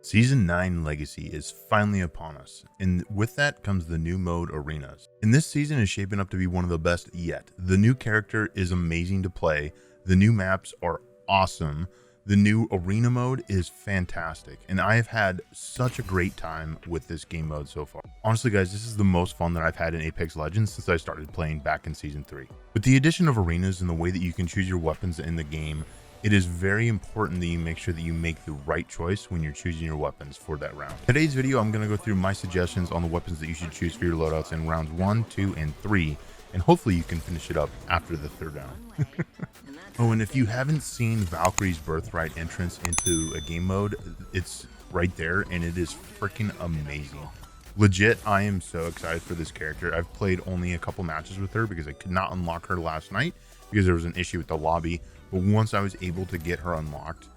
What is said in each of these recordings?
Season 9 Legacy is finally upon us, and with that comes the new mode Arenas. And this season is shaping up to be one of the best yet. The new character is amazing to play, the new maps are awesome, the new arena mode is fantastic, and I have had such a great time with this game mode so far. Honestly guys, this is the most fun that I've had in Apex Legends since I started playing back in Season 3. With the addition of arenas and the way that you can choose your weapons in the game, it is very important that you make sure that you make the right choice when you're choosing your weapons for that round. Today's video, I'm going to go through my suggestions on the weapons that you should choose for your loadouts in rounds 1, 2, and 3, and hopefully you can finish it up after the third round. Oh, and if you haven't seen Valkyrie's Birthright entrance into a game mode, it's right there, and it is freaking amazing. Legit, I am so excited for this character. I've played only a couple matches with her because I could not unlock her last night because there was an issue with the lobby. But once I was able to get her unlocked,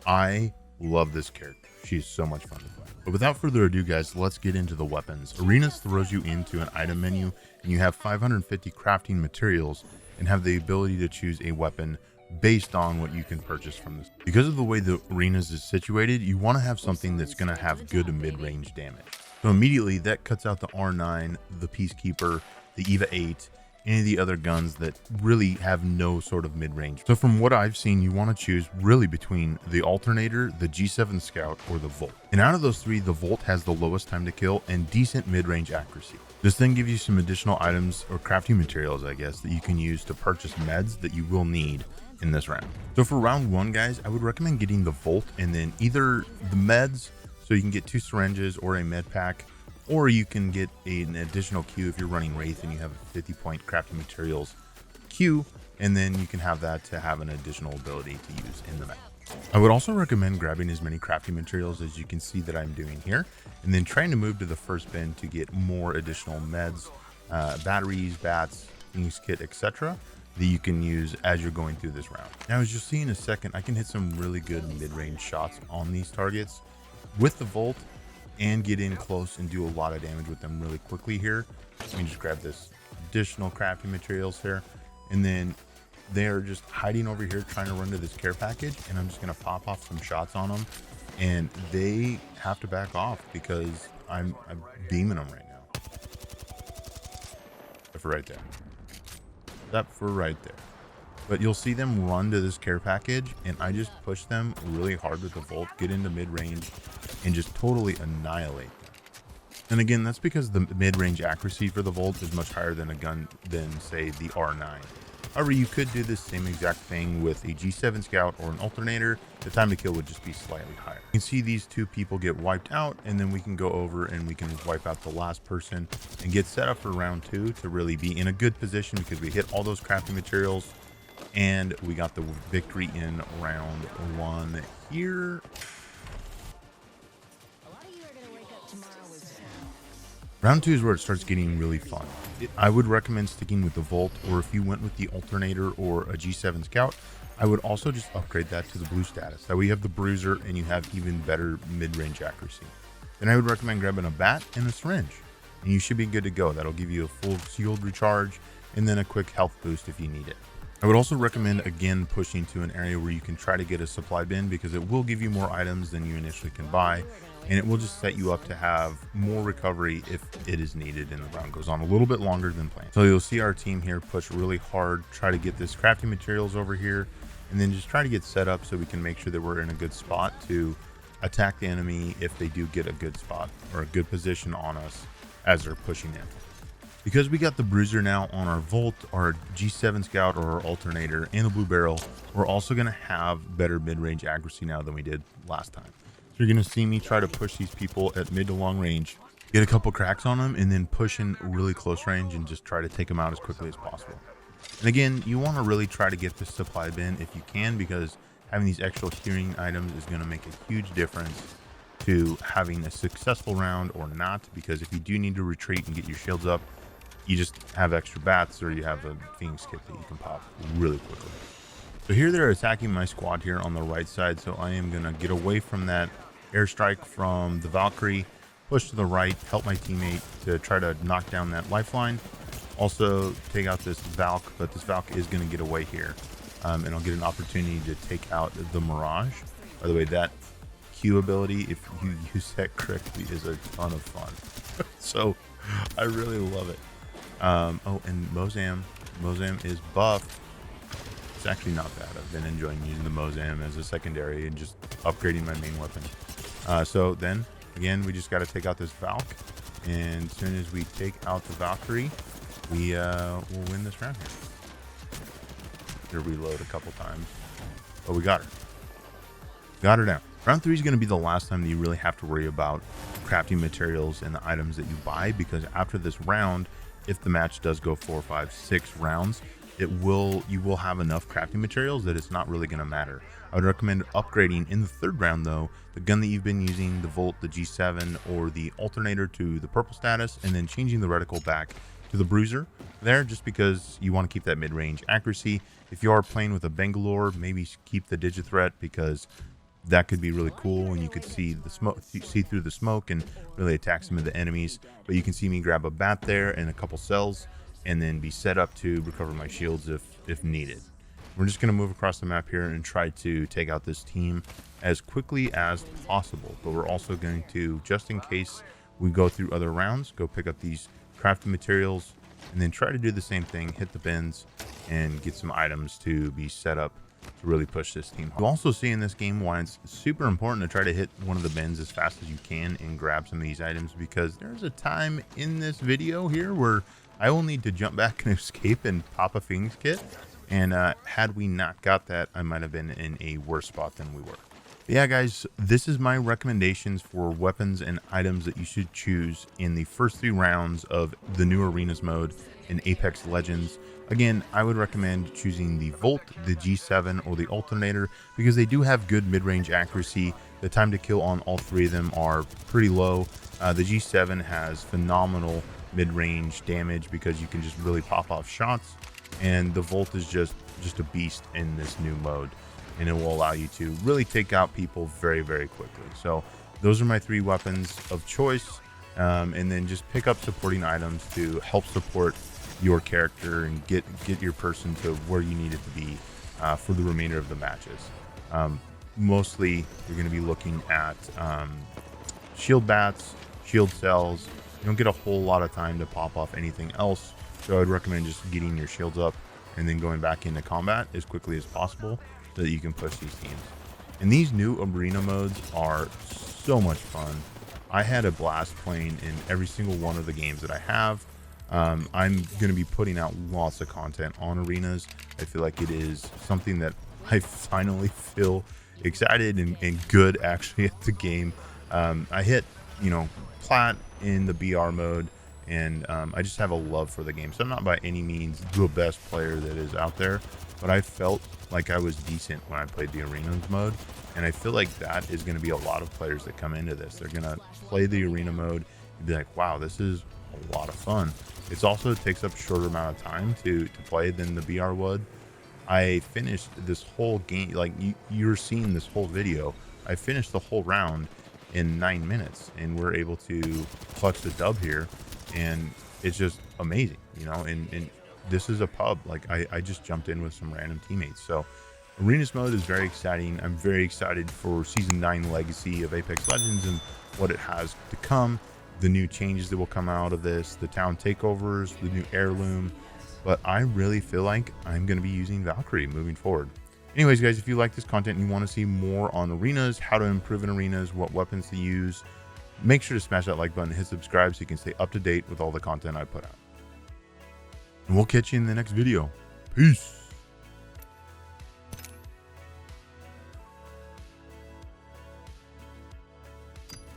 I love this character. She's so much fun to play. But without further ado, guys, let's get into the weapons. Arenas throws you into an item menu, and you have 550 crafting materials and have the ability to choose a weapon based on what you can purchase from this. Because of the way the arenas is situated, you want to have something that's going to have good mid-range damage. So immediately that cuts out the R9, the Peacekeeper, the EVA 8, any of the other guns that really have no sort of mid-range. So from what I've seen, you want to choose really between the Alternator, the G7 Scout, or the Volt. And out of those three, the Volt has the lowest time to kill and decent mid-range accuracy. This then gives you some additional items or crafting materials, I guess, that you can use to purchase meds that you will need in this round. So for round 1, guys, I would recommend getting the Volt and then either the meds, so you can get 2 syringes or a med pack, or you can get an additional Q if you're running Wraith and you have a 50-point crafting materials Q, and then you can have that to have an additional ability to use in the map. I would also recommend grabbing as many crafting materials as you can see that I'm doing here, and then trying to move to the first bin to get more additional meds, batteries, bats, Phoenix kit, etc. that you can use as you're going through this round. Now, as you'll see in a second, I can hit some really good mid-range shots on these targets with the Volt and get in close and do a lot of damage with them really quickly here. Let me just grab this additional crafting materials here, and then they're just hiding over here trying to run to this care package, and I'm just going to pop off some shots on them, and they have to back off because I'm beaming them right now. Except for right there. Except for right there. But you'll see them run to this care package, and I just push them really hard with the Volt, get into mid-range, and just totally annihilate them. And again, that's because the mid-range accuracy for the Volt is much higher than a gun than, say, the R9. However, you could do this same exact thing with a G7 Scout or an Alternator. The time to kill would just be slightly higher. You can see these two people get wiped out, and then we can go over and we can wipe out the last person and get set up for round 2 to really be in a good position because we hit all those crafting materials. And we got the victory in round 1 here. Round 2 is where it starts getting really fun. I would recommend sticking with the Volt, or if you went with the Alternator or a G7 Scout, I would also just upgrade that to the blue status. That way you have the Bruiser and you have even better mid-range accuracy. Then I would recommend grabbing a bat and a syringe, and you should be good to go. That'll give you a full shield recharge and then a quick health boost if you need it. I would also recommend, again, pushing to an area where you can try to get a supply bin because it will give you more items than you initially can buy, and it will just set you up to have more recovery if it is needed and the round goes on a little bit longer than planned. So you'll see our team here push really hard, try to get this crafting materials over here, and then just try to get set up so we can make sure that we're in a good spot to attack the enemy if they do get a good spot or a good position on us as they're pushing in. Because we got the Bruiser now on our Volt, our G7 Scout, or our Alternator, and the Blue Barrel, we're also going to have better mid-range accuracy now than we did last time. So you're going to see me try to push these people at mid to long range, get a couple cracks on them, and then push in really close range and just try to take them out as quickly as possible. And again, you want to really try to get this supply bin if you can, because having these extra healing items is going to make a huge difference to having a successful round or not, because if you do need to retreat and get your shields up, you just have extra bats, or you have a Phoenix kit that you can pop really quickly. So here they're attacking my squad here on the right side, so I am going to get away from that airstrike from the Valkyrie, push to the right, help my teammate to try to knock down that lifeline. Also take out this Valk, but this Valk is going to get away here, and I'll get an opportunity to take out the Mirage. By the way, that Q ability, if you use that correctly, is a ton of fun. So I really love it. Oh, and Mozam is buffed. It's actually not bad. I've been enjoying using the Mozam as a secondary and just upgrading my main weapon. So then again, we just got to take out this Valk, and as soon as we take out the Valkyrie, we will win this round here. To reload a couple times, but we got her. Got her down. Round 3 is going to be the last time that you really have to worry about crafting materials and the items that you buy, because after this round, if the match does go 4, 5, 6 rounds, you will have enough crafting materials that it's not really going to matter. I would recommend upgrading in the 3rd round though the gun that you've been using, the Volt, the G7, or the alternator to the purple status, and then changing the reticle back to the bruiser there, just because you want to keep that mid-range accuracy. If you are playing with a Bangalore, maybe keep the Digithreat, because that could be really cool and you could see the smoke, see through the smoke and really attack some of the enemies. But you can see me grab a bat there and a couple cells and then be set up to recover my shields if needed. We're just going to move across the map here and try to take out this team as quickly as possible, but we're also going to, just in case we go through other rounds, go pick up these crafting materials and then try to do the same thing, hit the bins and get some items to be set up to really push this team. You'll also see in this game why it's super important to try to hit one of the bins as fast as you can and grab some of these items, because there's a time in this video here where I will need to jump back and escape and pop a Phoenix kit, and had we not got that, I might have been in a worse spot than we were. But yeah guys, this is my recommendations for weapons and items that you should choose in the first 3 rounds of the new Arenas mode in Apex Legends. Again, I would recommend choosing the Volt, the G7, or the Alternator, because they do have good mid-range accuracy. The time to kill on all 3 of them are pretty low. The G7 has phenomenal mid-range damage because you can just really pop off shots, and the Volt is just a beast in this new mode, and it will allow you to really take out people very, very quickly. So those are my 3 weapons of choice, and then just pick up supporting items to help support your character and get your person to where you need it to be for the remainder of the matches. Mostly you're going to be looking at shield bats, shield cells. You don't get a whole lot of time to pop off anything else, so I'd recommend just getting your shields up and then going back into combat as quickly as possible so that you can push these teams. And these new arena modes are so much fun. I had a blast playing in every single one of the games that I have. I'm going to be putting out lots of content on arenas. I feel like it is something that I finally feel excited and good actually at the game. I hit, plat in the BR mode, and I just have a love for the game. So I'm not by any means the best player that is out there, but I felt like I was decent when I played the arenas mode, and I feel like that is going to be a lot of players that come into this. They're going to play the arena mode and be like, wow, this is a lot of fun. It also takes up a shorter amount of time to play than the BR would. I finished this whole game, like you're seeing this whole video, I finished the whole round in 9 minutes, and we're able to clutch the dub here, and it's just amazing, and this is a pub. Like I just jumped in with some random teammates. So arenas mode is very exciting. I'm very excited for season 9 legacy of Apex Legends and what it has to come, the new changes that will come out of this, the town takeovers, the new heirloom. But I really feel like I'm going to be using Valkyrie moving forward. Anyways, guys, if you like this content and you want to see more on arenas, how to improve in arenas, what weapons to use, make sure to smash that like button, hit subscribe so you can stay up to date with all the content I put out. And we'll catch you in the next video. Peace.